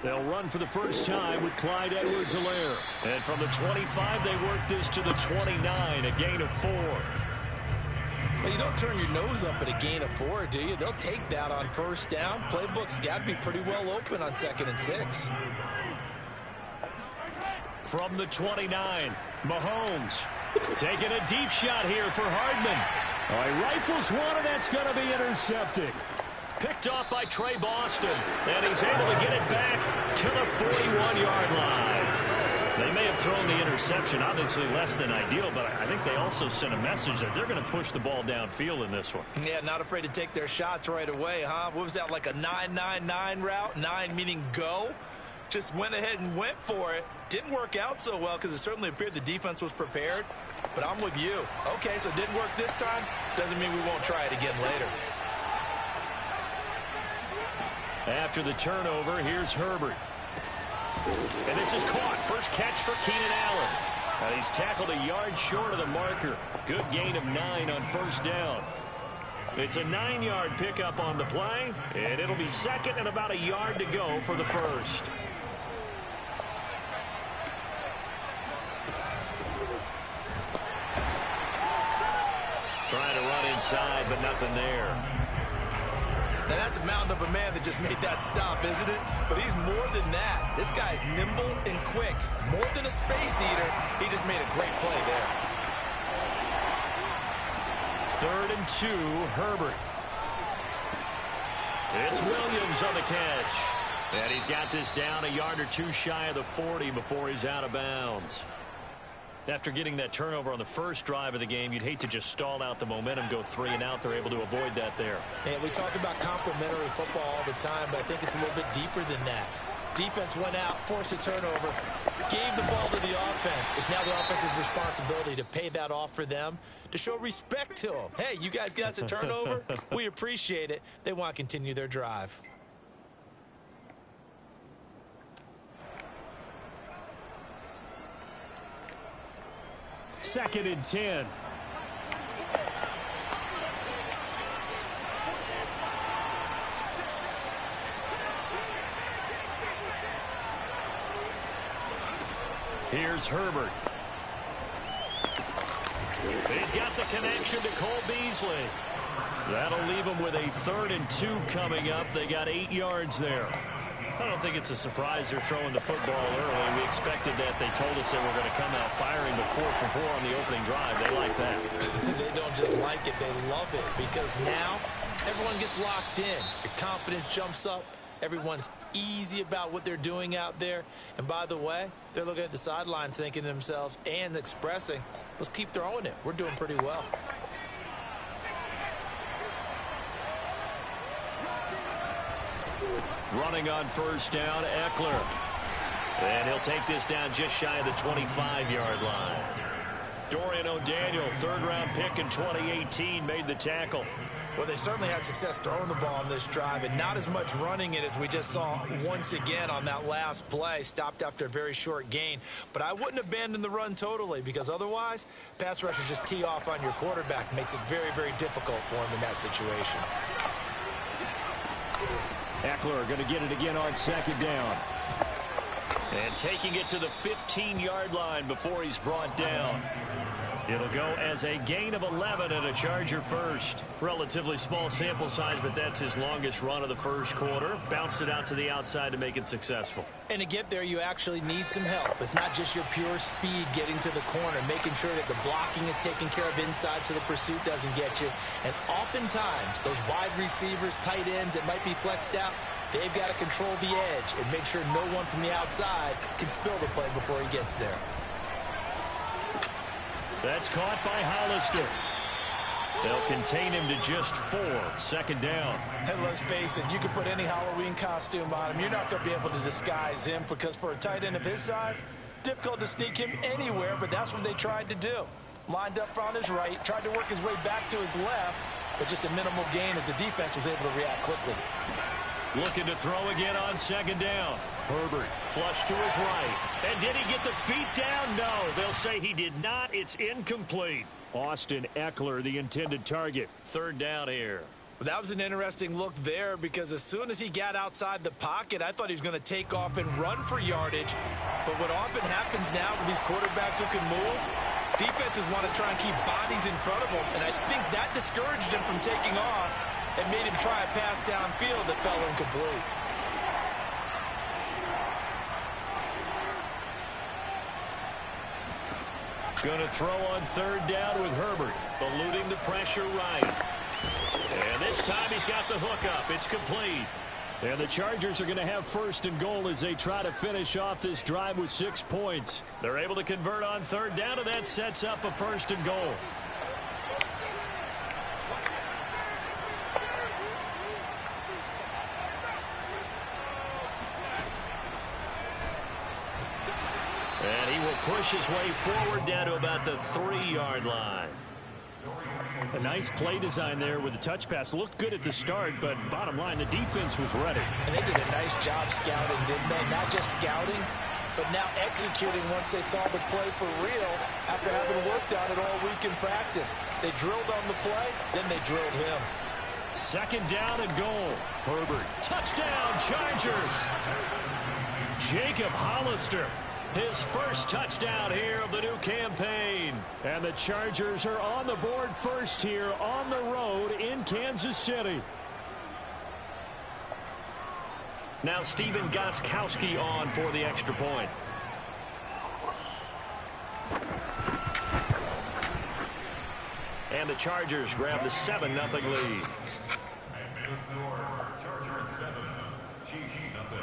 They'll run for the first time with Clyde Edwards-Helaire. And from the 25, they work this to the 29, a gain of 4. Well, you don't turn your nose up at a gain of 4, do you? They'll take that on first down. Playbook's got to be pretty well open on 2nd and 6. From the 29, Mahomes taking a deep shot here for Hardman. He rifles one, and that's going to be intercepted. Picked off by Trey Boston, and he's able to get it back to the 41-yard line. They may have thrown the interception, obviously less than ideal, but I think they also sent a message that they're going to push the ball downfield in this one. Yeah, not afraid to take their shots right away, huh? What was that, like a 9-9-9 route? 9 meaning go? Just went ahead and went for it. Didn't work out so well because it certainly appeared the defense was prepared. But I'm with you. Okay, so it didn't work this time. Doesn't mean we won't try it again later. After the turnover, here's Herbert. And this is caught. First catch for Keenan Allen. And he's tackled a yard short of the marker. Good gain of 9 on first down. It's a 9-yard pickup on the play, and it'll be 2nd and about a yard to go for the first. Trying to run inside, but nothing there. Now that's a mountain of a man that just made that stop, isn't it? But he's more than that. This guy's nimble and quick. More than a space eater. He just made a great play there. 3rd and 2, Herbert. It's Williams on the catch. And he's got this down a yard or 2 shy of the 40 before he's out of bounds. After getting that turnover on the first drive of the game, you'd hate to just stall out the momentum, go 3 and out. They're able to avoid that there. Yeah, we talk about complementary football all the time, but I think it's a little bit deeper than that. Defense went out, forced a turnover, gave the ball to the offense. It's now the offense's responsibility to pay that off for them, to show respect to them. Hey, you guys got us a turnover? We appreciate it. They want to continue their drive. Second and 10. Here's Herbert. He's got the connection to Cole Beasley. That'll leave him with a 3rd and 2 coming up. They got 8 yards there. I don't think it's a surprise they're throwing the football early. We expected that. They told us they were going to come out firing the 4 for 4 on the opening drive. They like that. They don't just like it, they love it, because now everyone gets locked in. Your confidence jumps up. Everyone's easy about what they're doing out there. And by the way, they're looking at the sideline thinking to themselves and expressing, let's keep throwing it. We're doing pretty well. Running on first down, Eckler. And he'll take this down just shy of the 25-yard line. Dorian O'Daniel, 3rd-round pick in 2018, made the tackle. Well, they certainly had success throwing the ball on this drive, and not as much running it as we just saw once again on that last play. Stopped after a very short gain. But I wouldn't abandon the run totally, because otherwise, pass rushers just tee off on your quarterback. Makes it very, very difficult for him in that situation. Eckler going to get it again on 2nd down. And taking it to the 15-yard line before he's brought down. It'll go as a gain of 11 and a Charger first. Relatively small sample size, but that's his longest run of the first quarter. Bounced it out to the outside to make it successful. And to get there, you actually need some help. It's not just your pure speed getting to the corner, making sure that the blocking is taken care of inside so the pursuit doesn't get you. And oftentimes, those wide receivers, tight ends that might be flexed out, they've got to control the edge and make sure no one from the outside can spill the play before he gets there. That's caught by Hollister. They'll contain him to just 4. 2nd down. And let's face it, you can put any Halloween costume on him. You're not going to be able to disguise him, because for a tight end of his size, difficult to sneak him anywhere, but that's what they tried to do. Lined up on his right, tried to work his way back to his left, but just a minimal gain as the defense was able to react quickly. Looking to throw again on 2nd down. Herbert flush to his right. And did he get the feet down? No. They'll say he did not. It's incomplete. Austin Eckler, the intended target. 3rd down here. That was an interesting look there because as soon as he got outside the pocket, I thought he was going to take off and run for yardage. But what often happens now with these quarterbacks who can move, defenses want to try and keep bodies in front of them, and I think that discouraged him from taking off and made him try a pass downfield that fell incomplete. Going to throw on third down with Herbert, eluding the pressure right. And this time he's got the hook up. It's complete. And the Chargers are going to have first and goal as they try to finish off this drive with 6 points. They're able to convert on third down, and that sets up a first and goal. And he will push his way forward down to about the 3-yard line. A nice play design there with the touch pass. Looked good at the start, but bottom line, the defense was ready. And they did a nice job scouting, didn't they? Not just scouting, but now executing once they saw the play for real after having worked on it all week in practice. They drilled on the play, then they drilled him. Second down and goal. Herbert. Touchdown, Chargers. Jacob Hollister. His first touchdown here of the new campaign. And the Chargers are on the board first here on the road in Kansas City. Now Stephen Gostkowski on for the extra point. And the Chargers grab the 7-0 lead. Chargers 7, Chiefs nothing.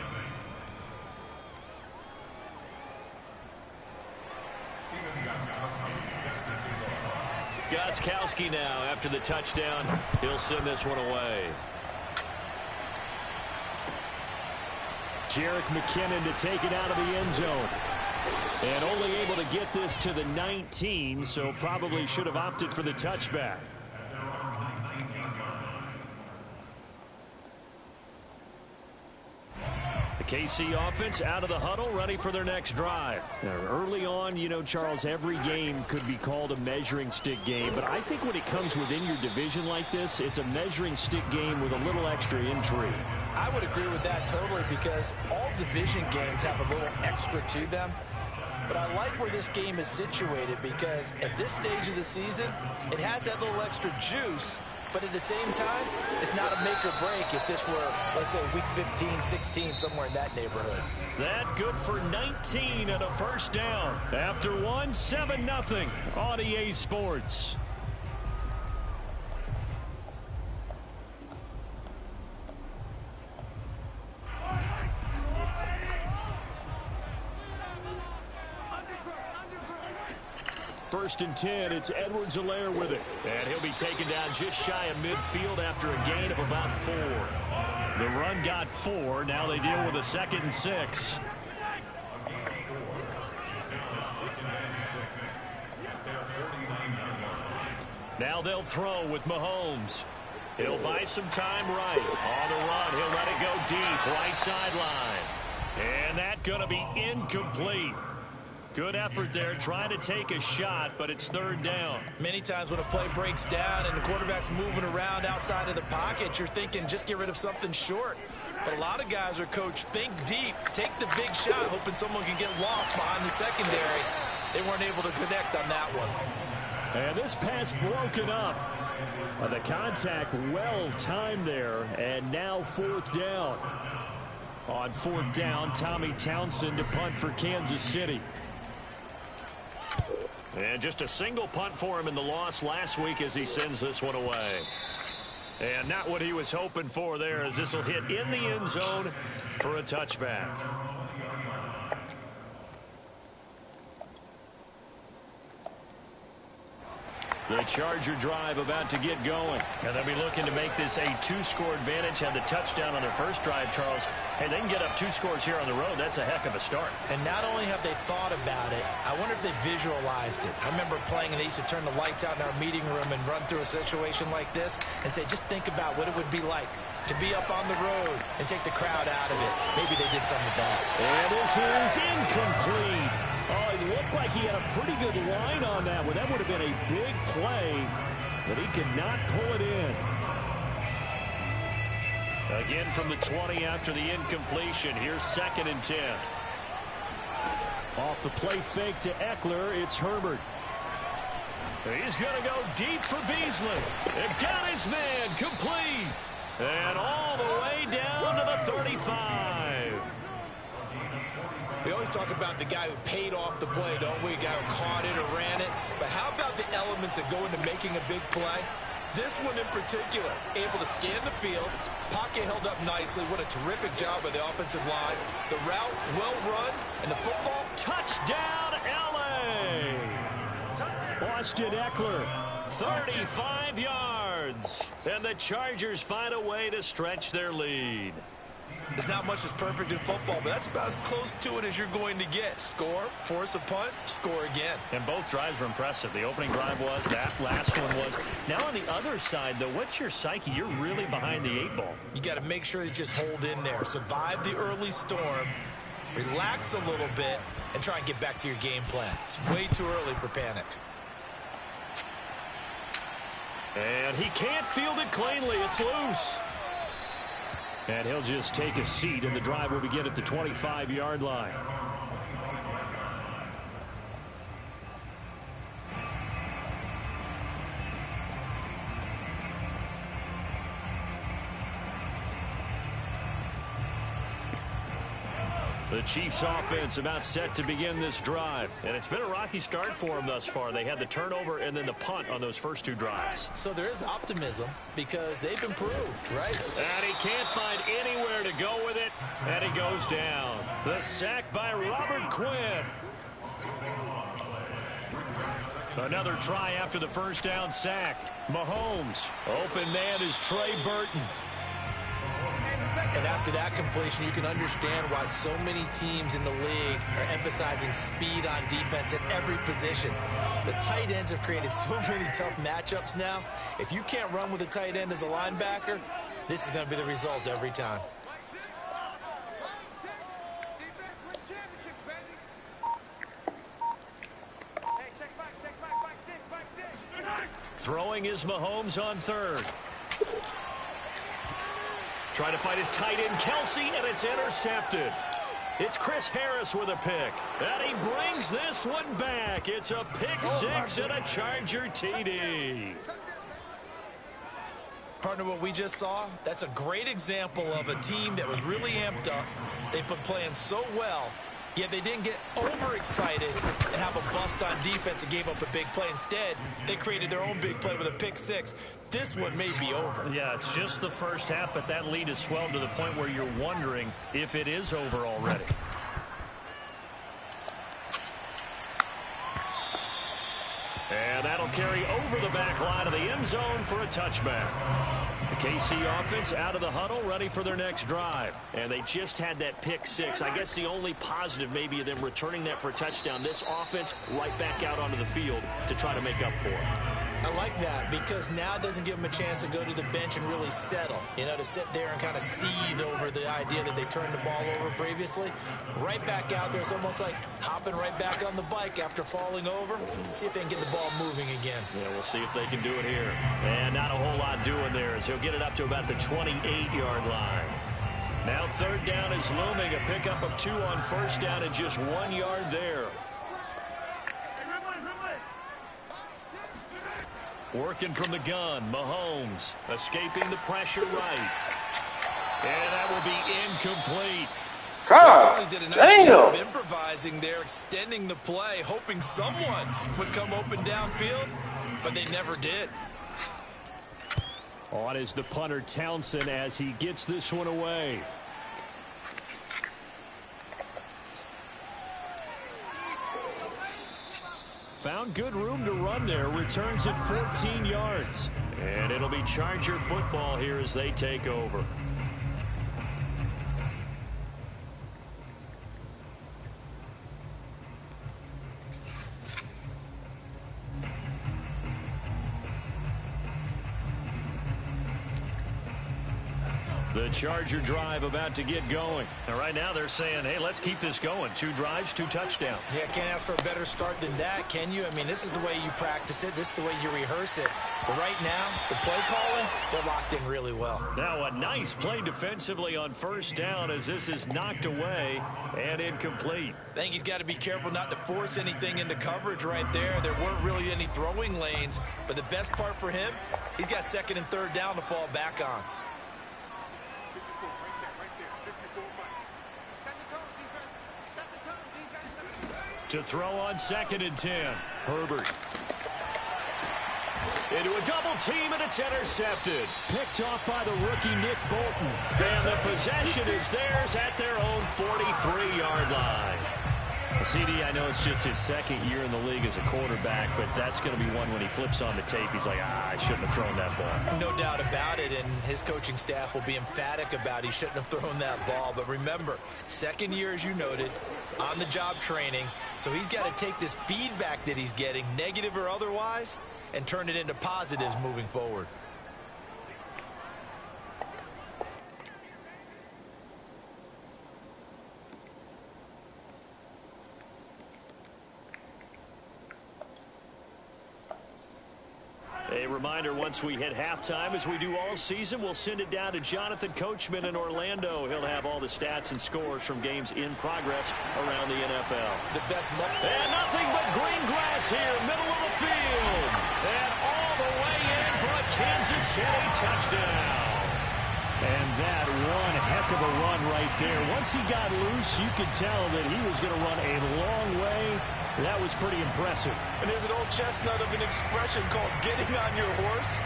Gostkowski now after the touchdown. He'll send this one away. Jerick McKinnon to take it out of the end zone. And only able to get this to the 19, so probably should have opted for the touchback. The KC offense out of the huddle, ready for their next drive. Now, early on, you know, Charles, every game could be called a measuring stick game, but I think when it comes within your division like this, it's a measuring stick game with a little extra intrigue. I would agree with that totally because all division games have a little extra to them. But I like where this game is situated because at this stage of the season, it has that little extra juice. But at the same time, it's not a make or break if this were, let's say, week 15, 16, somewhere in that neighborhood. That good for 19 and a first down. After one, 7-0 on EA Sports. First and 10, it's Edwards-Helaire with it. And he'll be taken down just shy of midfield after a gain of about 4. The run got 4. Now they deal with a 2nd and 6. Now they'll throw with Mahomes. He'll buy some time right. On the run, he'll let it go deep, right sideline. And that's going to be incomplete. Good effort there, trying to take a shot, but it's third down. Many times when a play breaks down and the quarterback's moving around outside of the pocket, you're thinking just get rid of something short. But a lot of guys are coached, think deep, take the big shot, hoping someone can get lost behind the secondary. They weren't able to connect on that one. And this pass broken up. The contact well timed there, and now fourth down. On fourth down, Tommy Townsend to punt for Kansas City. And just a single punt for him in the loss last week as he sends this one away. And not what he was hoping for there as this will hit in the end zone for a touchback. The Charger drive about to get going. And they'll be looking to make this a 2-score advantage. Had the touchdown on their first drive, Charles. Hey, they can get up 2 scores here on the road. That's a heck of a start. And not only have they thought about it, I wonder if they visualized it. I remember playing and they used to turn the lights out in our meeting room and run through a situation like this and say, just think about what it would be like to be up on the road and take the crowd out of it. Maybe they did some of that. And this is incomplete. Oh, it looked like he had a pretty good line on that one. That would have been a big play, but he could not pull it in. Again from the 20 after the incompletion. Here's 2nd and 10. Off the play fake to Eckler, it's Herbert. He's going to go deep for Beasley. It got his man complete. And all the way down to the 35. We always talk about the guy who paid off the play, don't we? A guy who caught it or ran it. But how about the elements that go into making a big play? This one in particular, able to scan the field, pocket held up nicely. What a terrific job by the offensive line. The route, well run, and the football. Touchdown, L.A. Austin Eckler, 35 yards. And the Chargers find a way to stretch their lead. There's not much that's perfect in football, but that's about as close to it as you're going to get. Score, force a punt, score again. And both drives were impressive. The opening drive was, that last one was. Now on the other side, though, what's your psyche? You're really behind the 8 ball. You got to make sure you just hold in there. Survive the early storm, relax a little bit, and try and get back to your game plan. It's way too early for panic. And he can't field it cleanly. It's loose. And he'll just take a seat, and the drive will begin at the 25-yard line. The Chiefs offense about set to begin this drive. And it's been a rocky start for them thus far. They had the turnover and then the punt on those first 2 drives. So there is optimism because they've improved, right? And he can't find anywhere to go with it. And he goes down. The sack by Robert Quinn. Another try after the first down sack. Mahomes. Open man is Trey Burton. And after that completion, you can understand why so many teams in the league are emphasizing speed on defense at every position. The tight ends have created so many tough matchups now. If you can't run with a tight end as a linebacker, this is going to be the result every time. Throwing is Mahomes on 3rd. Trying to fight his tight end, Kelsey, and it's intercepted. It's Chris Harris with a pick. And he brings this one back. It's a pick 6 and a Charger TD. Partner, what we just saw, that's a great example of a team that was really amped up. They've been playing so well, yet they didn't get overexcited and have a bust on defense and gave up a big play. Instead, they created their own big play with a pick 6. This one may be over. Yeah, it's just the first half, but that lead has swelled to the point where you're wondering if it is over already. And that'll carry over the back line of the end zone for a touchback. The KC offense out of the huddle, ready for their next drive. And they just had that pick 6. I guess the only positive maybe of them returning that for a touchdown. This offense right back out onto the field to try to make up for it. I like that because now it doesn't give them a chance to go to the bench and really settle. You know, to sit there and kind of seethe over the idea that they turned the ball over previously. Right back out there. It's almost like hopping right back on the bike after falling over. See if they can get the ball moving again. Yeah, we'll see if they can do it here. And not a whole lot doing there as he'll get it up to about the 28-yard line. Now 3rd down is looming. A pickup of 2 on 1st down and just 1 yard there. Working from the gun, Mahomes escaping the pressure right. And that will be incomplete. God, Did a nice damn. job improvising there, extending the play, hoping someone would come open downfield, but they never did. On is the punter Townsend as he gets this one away. Found good room to run there. Returns at 14 yards. And it'll be Charger football here as they take over. The Charger drive about to get going. And right now they're saying, hey, let's keep this going. 2 drives, 2 touchdowns. Yeah, can't ask for a better start than that, can you? I mean, this is the way you practice it. This is the way you rehearse it. But right now, the play calling, they're locked in really well. Now a nice play defensively on first down as this is knocked away and incomplete. I think he's got to be careful not to force anything into coverage right there. There weren't really any throwing lanes. But the best part for him, he's got 2nd and 3rd down to fall back on. To throw on 2nd and 10. Herbert. Into a double team, and it's intercepted. Picked off by the rookie Nick Bolton. And the possession is theirs at their own 43-yard line. CD, I know it's just his 2nd year in the league as a quarterback, but that's going to be one when he flips on the tape. He's like, I shouldn't have thrown that ball. No doubt about it, and his coaching staff will be emphatic about he shouldn't have thrown that ball. But remember, 2nd year, as you noted, on-the-job training. So he's got to take this feedback that he's getting, negative or otherwise, and turn it into positives moving forward. A reminder, once we hit halftime, as we do all season, we'll send it down to Jonathan Coachman in Orlando. He'll have all the stats and scores from games in progress around the NFL. The best and nothing but green grass here, middle of the field. And all the way in for a Kansas City touchdown. And that one heck of a run right there. Once he got loose, you could tell that he was going to run a long way. That was pretty impressive. And there's an old chestnut of an expression called getting on your horse.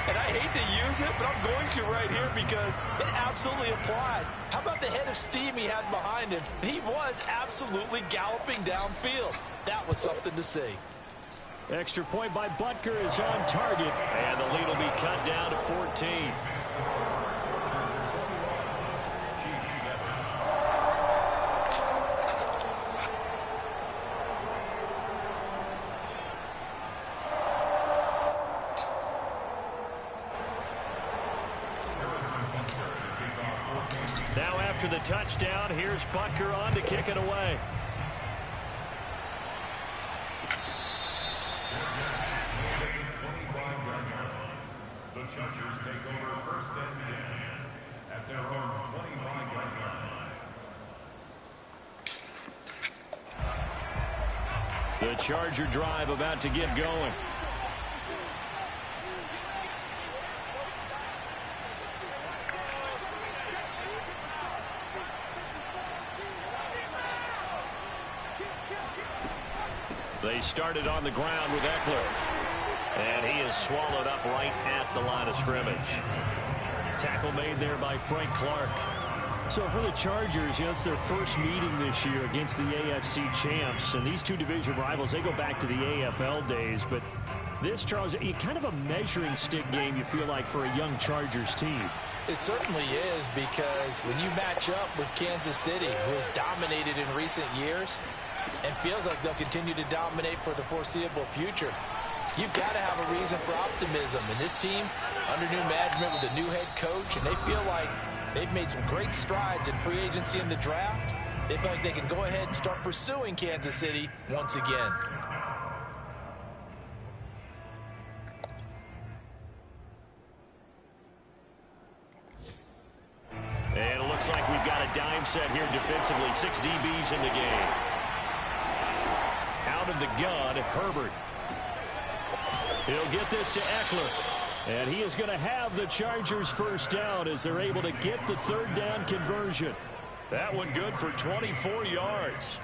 And I hate to use it, but I'm going to right here because it absolutely applies. How about the head of steam he had behind him? He was absolutely galloping downfield. That was something to see. Extra point by Butker is on target. And the lead will be cut down to 14. Now after the touchdown, here's Butker on to kick it away. The Chargers take over 1st and 10 at their own 25-yard line. The Charger drive about to get going. They started on the ground with Eckler. And he is swallowed up right at the line of scrimmage. Tackle made there by Frank Clark. So for the Chargers, it's their first meeting this year against the AFC champs. And these 2 division rivals, they go back to the AFL days. But this, Charles, kind of a measuring stick game, you feel like, for a young Chargers team. It certainly is, because when you match up with Kansas City, who has dominated in recent years, and feels like they'll continue to dominate for the foreseeable future, you've got to have a reason for optimism. And this team, under new management with a new head coach, and they feel like they've made some great strides in free agency in the draft. They feel like they can go ahead and start pursuing Kansas City once again. And it looks like we've got a dime set here defensively. 6 DBs in the game. Out of the gun, Herbert. He'll get this to Eckler. And he is going to have the Chargers first down as they're able to get the 3rd down conversion. That one good for 24 yards.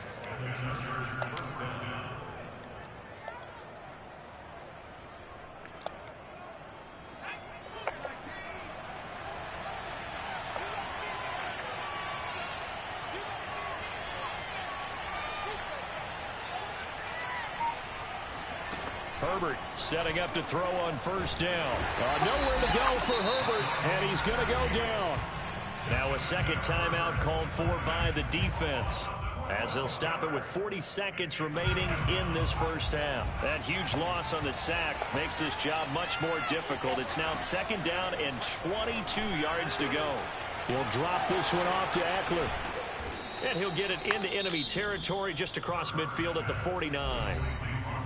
Herbert setting up to throw on first down. Nowhere to go for Herbert, and he's going to go down. Now a second timeout called for by the defense, as they'll stop it with 40 seconds remaining in this first half. That huge loss on the sack makes this job much more difficult. It's now 2nd down and 22 yards to go. He'll drop this one off to Eckler. And he'll get it into enemy territory just across midfield at the 49.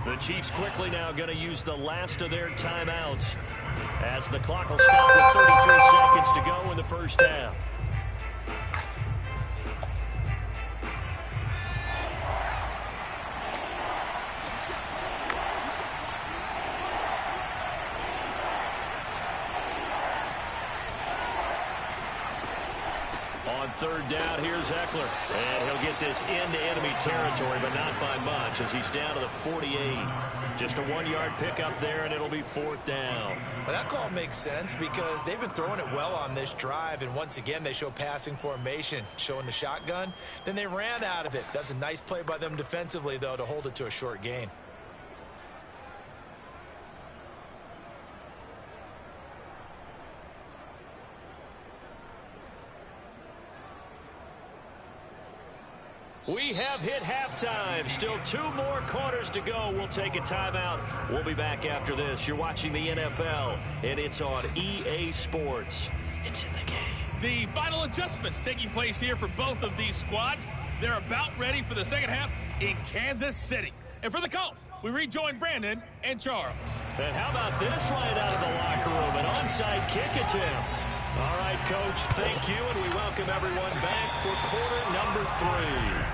The Chiefs quickly now going to use the last of their timeouts as the clock will stop with 33 seconds to go in the first half. On third down, here's Eckler. And he'll get this into enemy territory, but not by much as he's down to the 48. Just a 1-yard pickup there, and it'll be fourth down. Well, that call makes sense because they've been throwing it well on this drive, and once again, they show passing formation, showing the shotgun. Then they ran out of it. That's a nice play by them defensively, though, to hold it to a short gain. We have hit halftime. Still 2 more quarters to go. We'll take a timeout. We'll be back after this. You're watching the NFL, and it's on EA Sports. It's in the game. The final adjustments taking place here for both of these squads. They're about ready for the second half in Kansas City. And for the call, we rejoin Brandon and Charles. And how about this right out of the locker room? An onside kick attempt. All right, Coach, thank you, and we welcome everyone back for quarter number 3.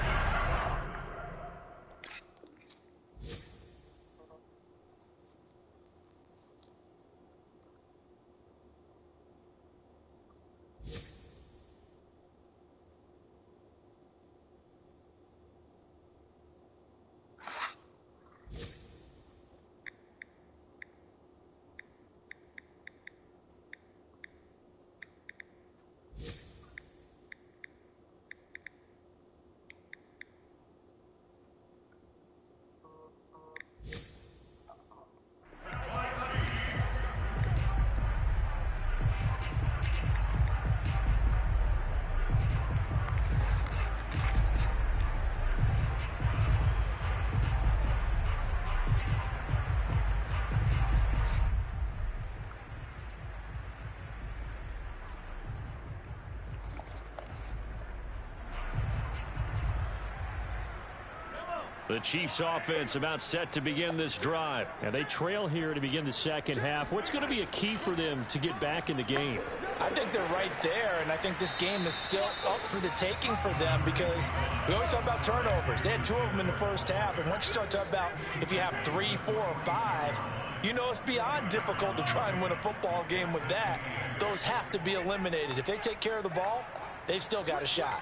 The Chiefs offense about set to begin this drive. And they trail here to begin the second half. What's going to be a key for them to get back in the game? I think they're right there, and I think this game is still up for the taking for them because we always talk about turnovers. They had 2 of them in the first half, and once you start talking about if you have 3, 4, or 5, you know it's beyond difficult to try and win a football game with that. Those have to be eliminated. If they take care of the ball, they've still got a shot.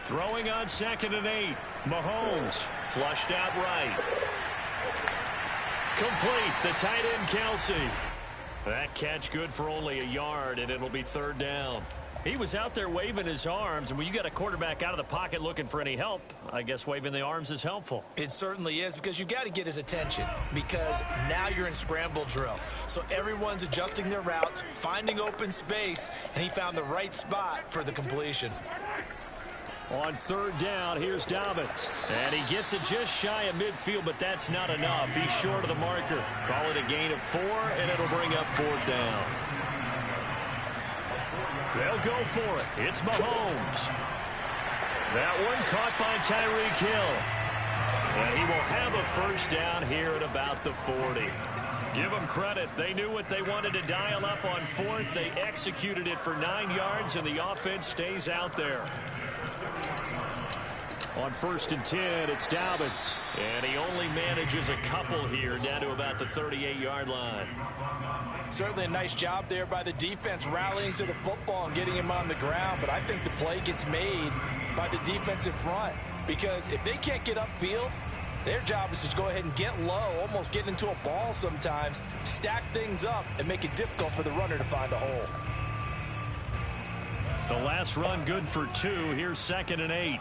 Throwing on 2nd and 8. Mahomes flushed out right. Complete. The tight end, Kelsey. That catch good for only a yard, and it'll be 3rd down. He was out there waving his arms, and when you got a quarterback out of the pocket looking for any help, I guess waving the arms is helpful. It certainly is because you got to get his attention because now you're in scramble drill. So everyone's adjusting their routes, finding open space, and he found the right spot for the completion. On 3rd down, here's Dobbins. And he gets it just shy of midfield, but that's not enough. He's short of the marker. Call it a gain of 4, and it'll bring up 4th down. They'll go for it. It's Mahomes. That one caught by Tyreek Hill. And he will have a 1st down here at about the 40. Give them credit. They knew what they wanted to dial up on 4th. They executed it for 9 yards, and the offense stays out there. On 1st and 10, it's Dobbins. And he only manages a couple here down to about the 38-yard line. Certainly a nice job there by the defense rallying to the football and getting him on the ground. But I think the play gets made by the defensive front because if they can't get upfield, their job is to go ahead and get low, almost get into a ball sometimes, stack things up, and make it difficult for the runner to find a hole. The last run good for 2. Here's 2nd and 8.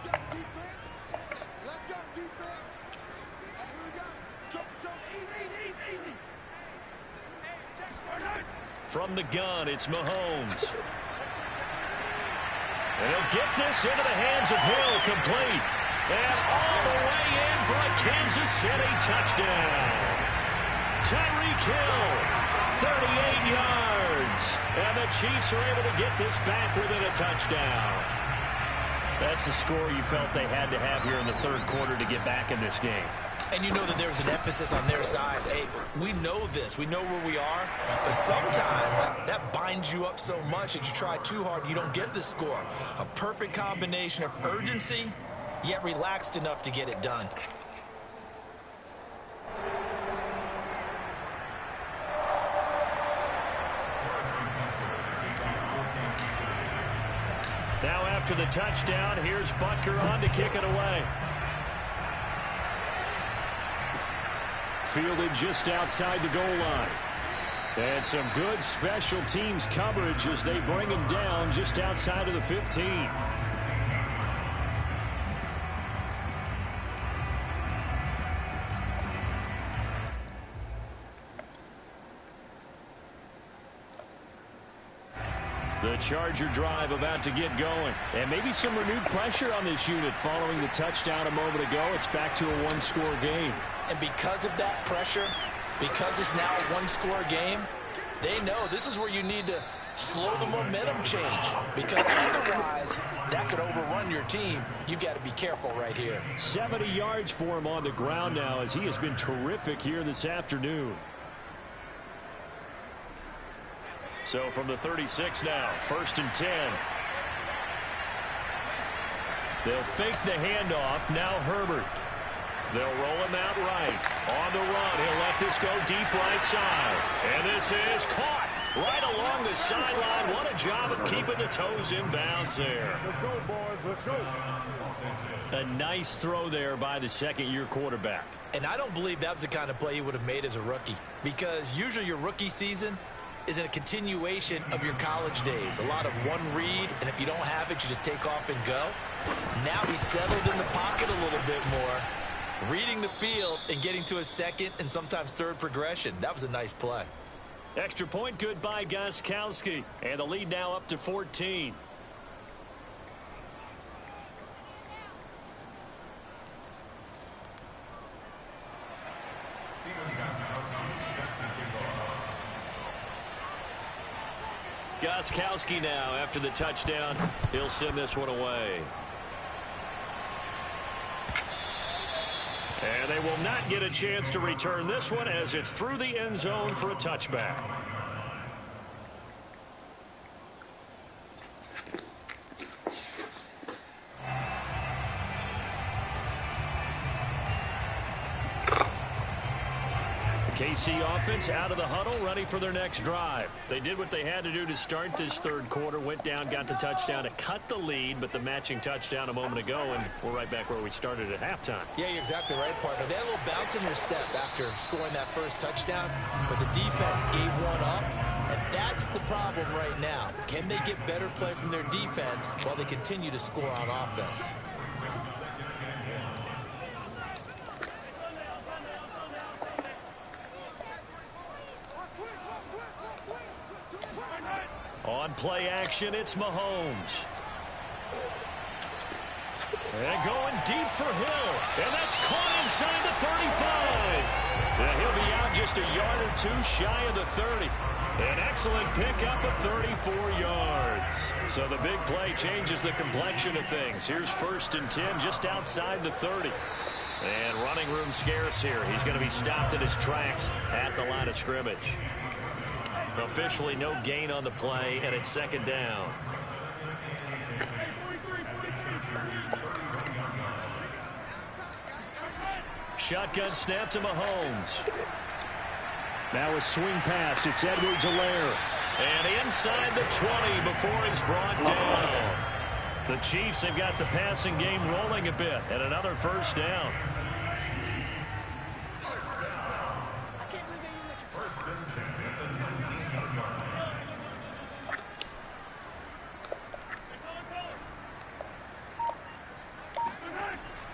From the gun, it's Mahomes. And he'll get this into the hands of Hill, complete. And all the way in for a Kansas City touchdown. Tyreek Hill, 38 yards. And the Chiefs are able to get this back within a touchdown. That's the score you felt they had to have here in the third quarter to get back in this game. And you know that there's an emphasis on their side. Hey, we know this. We know where we are. But sometimes that binds you up so much that you try too hard, you don't get the score. A perfect combination of urgency, yet relaxed enough to get it done. Now after the touchdown, here's Butker on to kick it away. Fielded just outside the goal line. And some good special teams coverage as they bring him down just outside of the 15. The Charger drive about to get going. And maybe some renewed pressure on this unit following the touchdown a moment ago. It's back to a one-score game. And because of that pressure, because it's now a one-score game, they know this is where you need to slow the momentum change. Because otherwise, that could overrun your team. You've got to be careful right here. 70 yards for him on the ground now as he has been terrific here this afternoon. So from the 36 now, 1st and 10. They'll fake the handoff. Now Herbert. They'll roll him out right. On the run, he'll let this go deep right side. And this is caught right along the sideline. What a job of keeping the toes in bounds there. Let's go, boys. Let's go. A nice throw there by the second-year quarterback. And I don't believe that was the kind of play he would have made as a rookie. Because usually your rookie season is a continuation of your college days. A lot of one read, and if you don't have it, you just take off and go. Now he's settled in the pocket a little bit more, reading the field and getting to a second and sometimes third progression. That was a nice play. Extra point good by Gostkowski. And the lead now up to 14. Gostkowski now after the touchdown. He'll send this one away. And they will not get a chance to return this one as it's through the end zone for a touchback. KC offense out of the huddle, ready for their next drive. They did what they had to do to start this third quarter, went down, got the touchdown to cut the lead, but the matching touchdown a moment ago, and we're right back where we started at halftime. Yeah, you're exactly right, partner. They had a little bounce in their step after scoring that first touchdown, but the defense gave one up, and that's the problem right now. Can they get better play from their defense while they continue to score on offense? On play action, it's Mahomes. And going deep for Hill. And that's caught inside the 35. And he'll be out just a yard or two shy of the 30. An excellent pickup of 34 yards. So the big play changes the complexion of things. Here's 1st and 10 just outside the 30. And running room scarce here. He's going to be stopped in his tracks at the line of scrimmage. Officially no gain on the play, and it's 2nd down. Shotgun snap to Mahomes. Now a swing pass. It's Edwards-Helaire. And inside the 20 before he's brought down. The Chiefs have got the passing game rolling a bit, and another 1st down.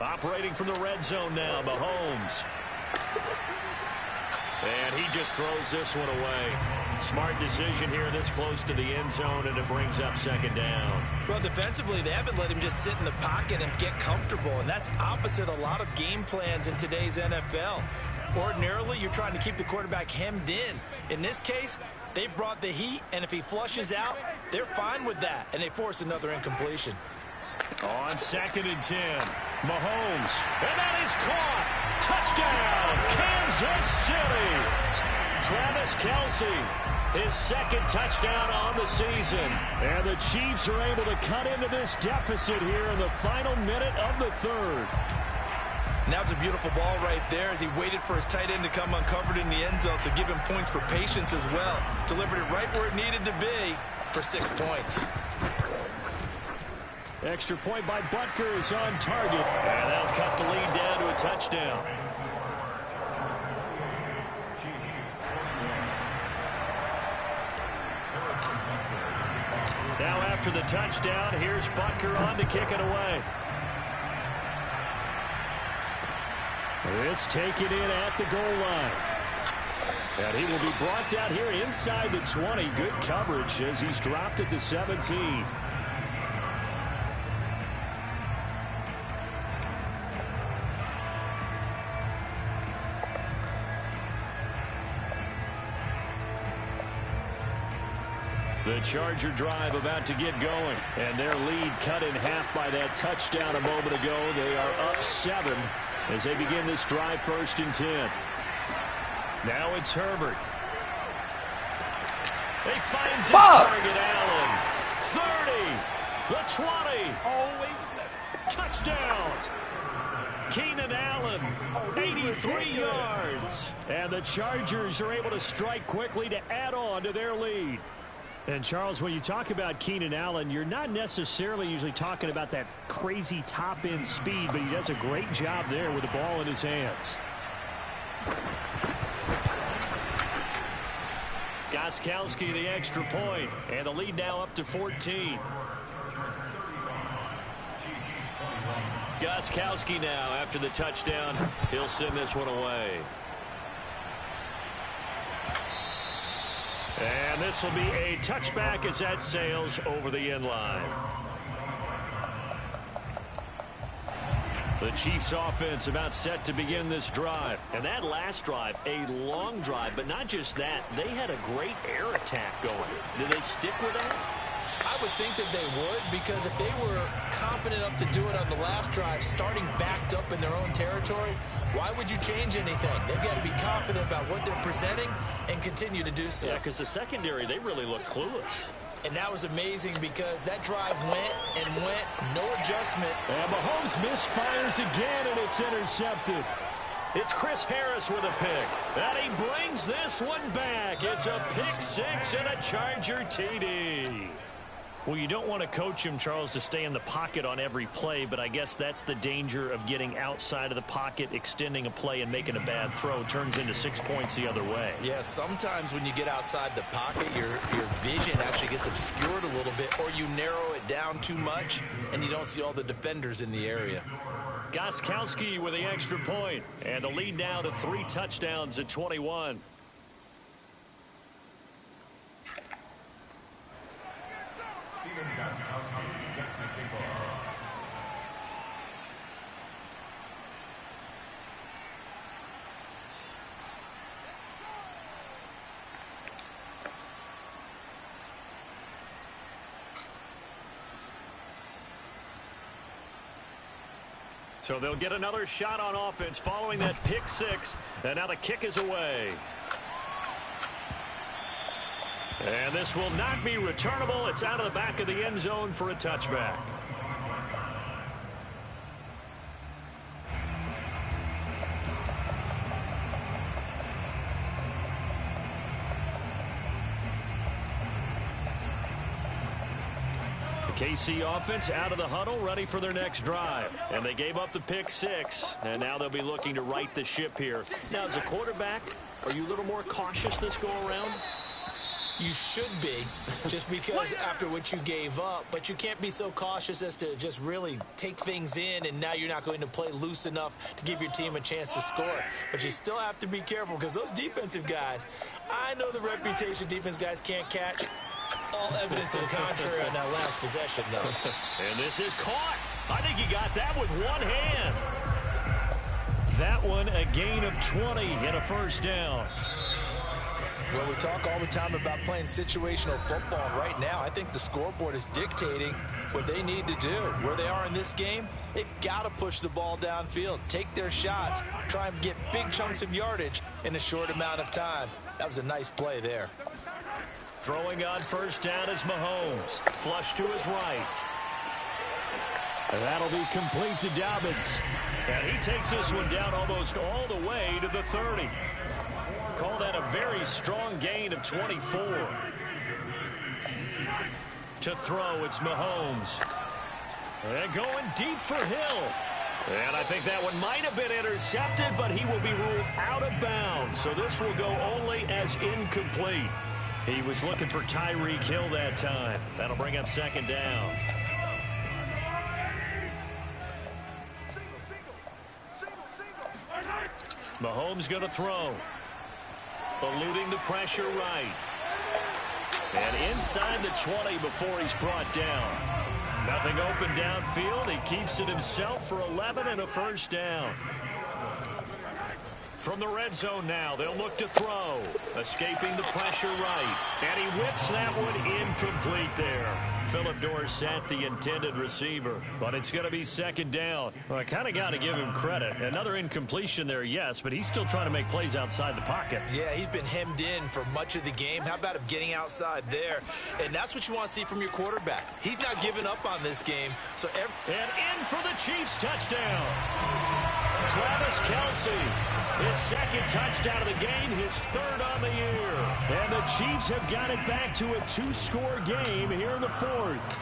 Operating from the red zone now, Mahomes. And he just throws this one away. Smart decision here this close to the end zone, and it brings up 2nd down. Well, defensively, they haven't let him just sit in the pocket and get comfortable, and that's opposite a lot of game plans in today's NFL. Ordinarily, you're trying to keep the quarterback hemmed in. In this case, they brought the heat, and if he flushes out, they're fine with that, and they force another incompletion. On 2nd and 10, Mahomes, and that is caught. Touchdown, Kansas City. Travis Kelce, his 2nd touchdown on the season. And the Chiefs are able to cut into this deficit here in the final minute of the 3rd. And that was a beautiful ball right there as he waited for his tight end to come uncovered in the end zone, so give him points for patience as well. Delivered it right where it needed to be for 6 points. Extra point by Butker is on target. And that'll cut the lead down to a touchdown. Now after the touchdown, here's Butker on to kick it away. This taken in at the goal line. And he will be brought down here inside the 20. Good coverage as he's dropped at the 17. The Charger drive about to get going. And their lead cut in half by that touchdown a moment ago. They are up 7 as they begin this drive 1st and 10. Now it's Herbert. He finds his target, Allen. 30. The 20. Touchdown. Keenan Allen, 83 yards. And the Chargers are able to strike quickly to add on to their lead. And, Charles, when you talk about Keenan Allen, you're not necessarily usually talking about that crazy top-end speed, but he does a great job there with the ball in his hands. Gostkowski the extra point, and the lead now up to 14. Gostkowski now after the touchdown. He'll send this one away. And this will be a touchback as that sails over the end line. The Chiefs offense about set to begin this drive. And that last drive, a long drive, but not just that. They had a great air attack going. Did they stick with that? I would think that they would, because if they were confident enough to do it on the last drive, starting backed up in their own territory, why would you change anything? They've got to be confident about what they're presenting and continue to do so. Yeah, because the secondary, they really look clueless. And that was amazing because that drive went and went, no adjustment. And Mahomes misfires again, and it's intercepted. It's Chris Harris with a pick. And he brings this one back. It's a pick 6 and a Charger TD. Well, you don't want to coach him, Charles, to stay in the pocket on every play, but I guess that's the danger of getting outside of the pocket, extending a play, and making a bad throw. Turns into 6 points the other way. Yeah, sometimes when you get outside the pocket, your vision actually gets obscured a little bit, or you narrow it down too much, and you don't see all the defenders in the area. Gostkowski with the extra point, and the lead now to 3 touchdowns at 21. Gostkowski set to kick off. So they'll get another shot on offense following that pick 6, and now the kick is away. And this will not be returnable. It's out of the back of the end zone for a touchback. The KC offense out of the huddle, ready for their next drive. And they gave up the pick 6, and now they'll be looking to right the ship here. Now, as a quarterback, are you a little more cautious this go-around? You should be, just because after what you gave up, but you can't be so cautious as to just really take things in, and now you're not going to play loose enough to give your team a chance to score. But you still have to be careful, because those defensive guys, I know the reputation defense guys can't catch. All evidence to the contrary on that last possession, though. And this is caught. I think he got that with one hand. that one a gain of 20 and a first down. Well, we talk all the time about playing situational football. Right now, I think the scoreboard is dictating what they need to do. Where they are in this game, they've got to push the ball downfield, take their shots, try and get big chunks of yardage in a short amount of time. That was a nice play there. Throwing on first down is Mahomes. Flush to his right. And that'll be complete to Dobbins. And he takes this one down almost all the way to the 30. Call that a very strong gain of 24. To throw, it's Mahomes. And going deep for Hill. And I think that one might have been intercepted, but he will be ruled out of bounds. So this will go only as incomplete. He was looking for Tyreek Hill that time. That'll bring up second down. Mahomes going to throw. Eluding the pressure right. And inside the 20 before he's brought down. Nothing open downfield. He keeps it himself for 11 and a first down. From the red zone now, they'll look to throw. Escaping the pressure right. And he whips that one incomplete there. Philip Dorsett, the intended receiver. But it's going to be second down. Well, I kind of got to give him credit. Another incompletion there, yes, but he's still trying to make plays outside the pocket. Yeah, he's been hemmed in for much of the game. How about him getting outside there? And that's what you want to see from your quarterback. He's not giving up on this game. And in for the Chiefs touchdown. Travis Kelce, his second touchdown of the game, his third on the year. And the Chiefs have got it back to a two-score game here in the fourth.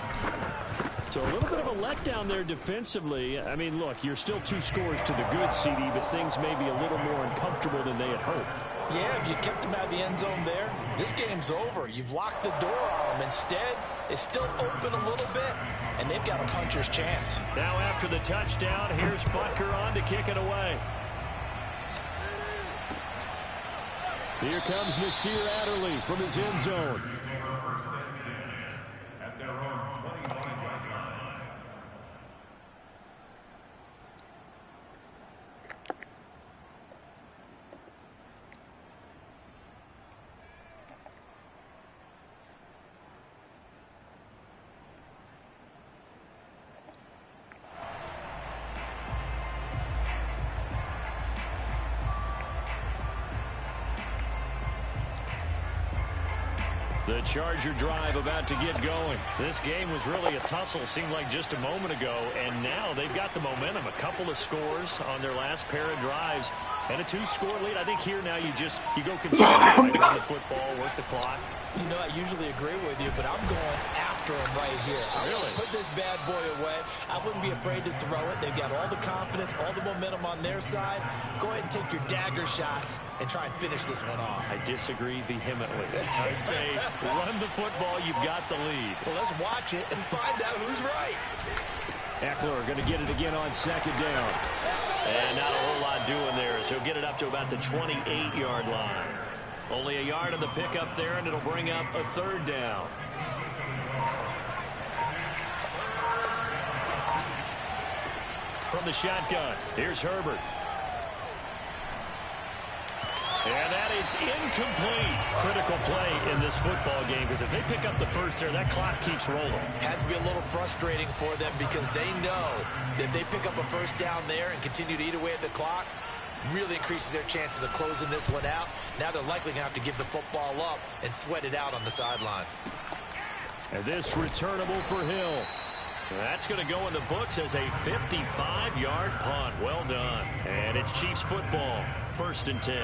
So a little bit of a letdown there defensively. I mean, look, you're still 2 scores to the good, CD, but things may be a little more uncomfortable than they had hoped. Yeah, if you kept him out of the end zone there, this game's over. You've locked the door on him. Instead, it's still open a little bit, and they've got a puncher's chance. Now after the touchdown, here's Butker on to kick it away. Here comes Nasir Adderley from his end zone. At their own 25-yard line. The Charger drive about to get going. This game was really a tussle, seemed like just a moment ago, and now they've got the momentum. A couple of scores on their last pair of drives, and a 2-score lead. I think here now you go conservative, right? Run the football, work the clock. You know, I usually agree with you, but I'm going after him right here. I want to put this bad boy away. I wouldn't be afraid to throw it. They've got all the confidence, all the momentum on their side. Go ahead and take your dagger shots and try and finish this one off. I disagree vehemently. I say run the football. You've got the lead. Well, let's watch it and find out who's right. Eckler going to get it again on second down. And not a whole lot doing there, so he'll get it up to about the 28-yard line. Only a yard on the pickup there, and it'll bring up a third down. From the shotgun, here's Herbert. And that is incomplete. Critical play in this football game, because if they pick up the first there, that clock keeps rolling. Has to be a little frustrating for them because they know that if they pick up a first down there and continue to eat away at the clock, really increases their chances of closing this one out. Now they're likely going to have to give the football up and sweat it out on the sideline. And this returnable for Hill. That's going to go in the books as a 55-yard punt. Well done. And it's Chiefs football. 1st and 10.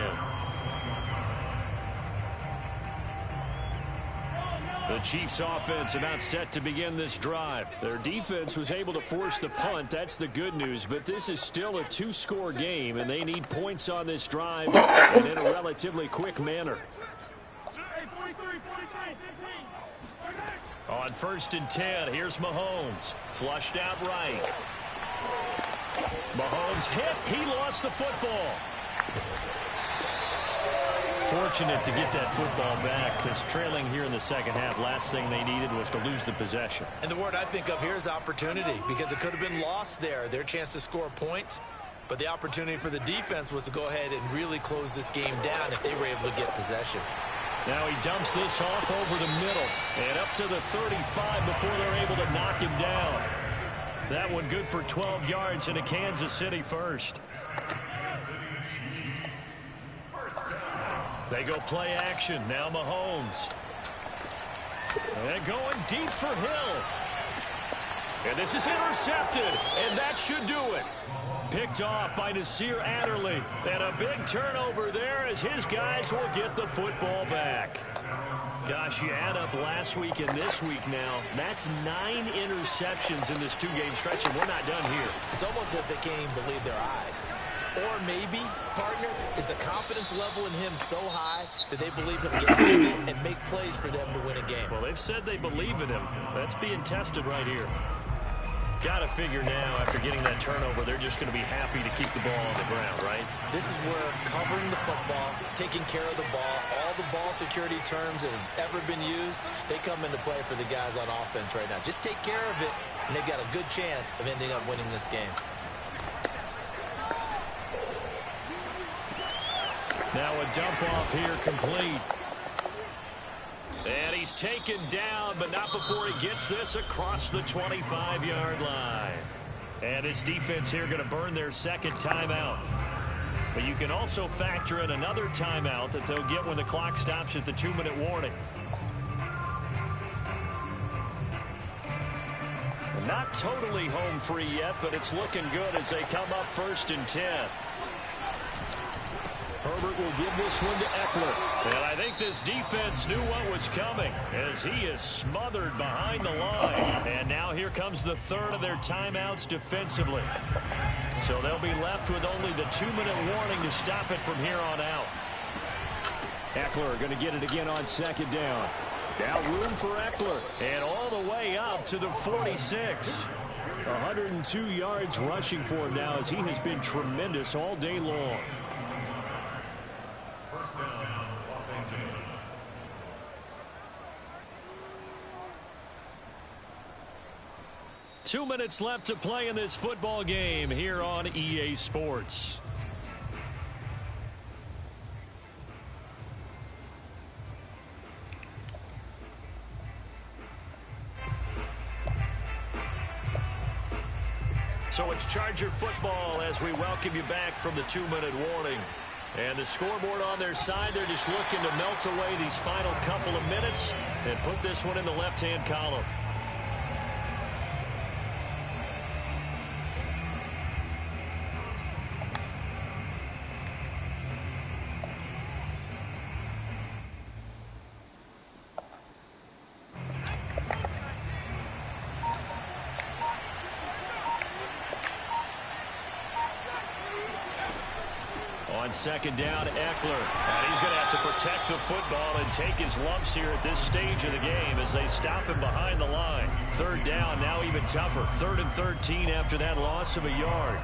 The Chiefs offense about set to begin this drive. Their defense was able to force the punt. That's the good news. But this is still a 2-score game, and they need points on this drive and in a relatively quick manner. On 1st and 10, here's Mahomes. Flushed out right. Mahomes hit. He lost the football. Fortunate to get that football back, because trailing here in the second half, last thing they needed was to lose the possession. And the word I think of here is opportunity, because it could have been lost there. Their chance to score points. But the opportunity for the defense was to go ahead and really close this game down if they were able to get possession. Now he dumps this off over the middle and up to the 35 before they're able to knock him down. That one good for 12 yards into Kansas City first. They go play action. Now Mahomes. And going deep for Hill. And this is intercepted, and that should do it. Picked off by Nasir Adderley. And a big turnover there as his guys will get the football back. Gosh, you add up last week and this week now. That's 9 interceptions in this 2-game stretch, and we're not done here. It's almost as if they can't even believe their eyes. Or maybe, partner, is the confidence level in him so high that they believe he'll get out of it and make plays for them to win a game. Well, they've said they believe in him. That's being tested right here. Got to figure now, after getting that turnover, they're just going to be happy to keep the ball on the ground, right? This is where covering the football, taking care of the ball, all the ball security terms that have ever been used, they come into play for the guys on offense right now. Just take care of it, and they've got a good chance of ending up winning this game. Now a dump off here complete. And he's taken down, but not before he gets this across the 25-yard line. And this defense here going to burn their second timeout. But you can also factor in another timeout that they'll get when the clock stops at the 2-minute warning. Not totally home free yet, but it's looking good as they come up 1st and 10. Herbert will give this one to Eckler. And I think this defense knew what was coming as he is smothered behind the line. And now here comes the third of their timeouts defensively. So they'll be left with only the 2-minute warning to stop it from here on out. Eckler going to get it again on 2nd down. Now room for Eckler. And all the way up to the 46. 102 yards rushing for him now as he has been tremendous all day long. First down, Los Angeles. Two minutes left to play in this football game here on EA Sports. So it's Charger football as we welcome you back from the 2-minute warning. And the scoreboard on their side, they're just looking to melt away these final couple of minutes and put this one in the left-hand column. On 2nd down, Eckler. And he's going to have to protect the football and take his lumps here at this stage of the game as they stop him behind the line. 3rd down, now even tougher. 3rd and 13 after that loss of a yard.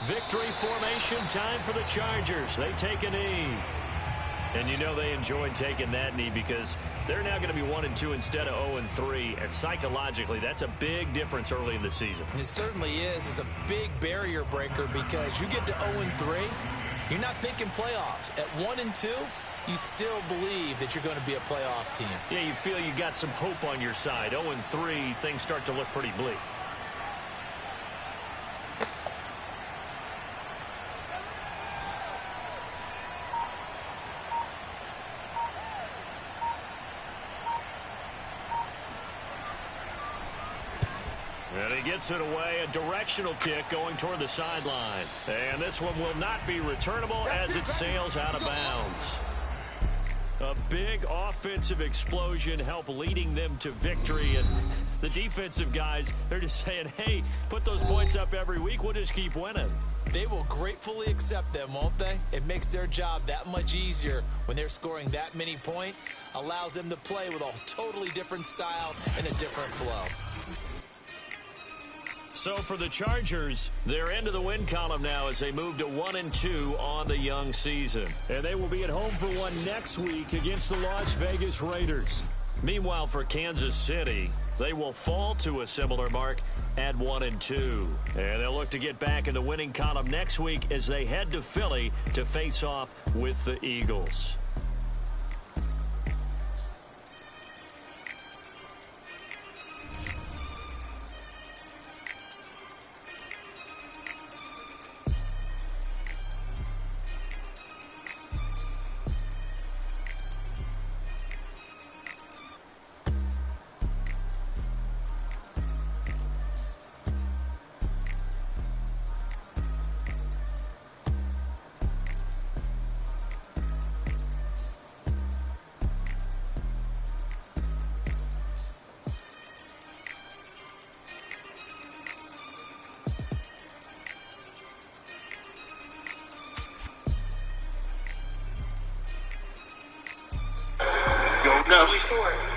Victory formation time for the Chargers. They take a knee. And you know they enjoyed taking that knee because they're now going to be 1-2 instead of 0-3. And psychologically, that's a big difference early in the season. It certainly is. It's a big barrier breaker because you get to 0-3, you're not thinking playoffs. At 1-2, you still believe that you're going to be a playoff team. Yeah, you feel you got some hope on your side. 0-3, things start to look pretty bleak. And he gets it away, a directional kick going toward the sideline. And this one will not be returnable as it sails out of bounds. A big offensive explosion help leading them to victory. And the defensive guys, they're just saying, hey, put those points up every week. We'll just keep winning. They will gratefully accept them, won't they? It makes their job that much easier when they're scoring that many points. Allows them to play with a totally different style and a different flow. So for the Chargers, they're into the win column now as they move to 1-2 on the young season. And they will be at home for one next week against the Las Vegas Raiders. Meanwhile, for Kansas City, they will fall to a similar mark at 1-2. And they'll look to get back in the winning column next week as they head to Philly to face off with the Eagles. No.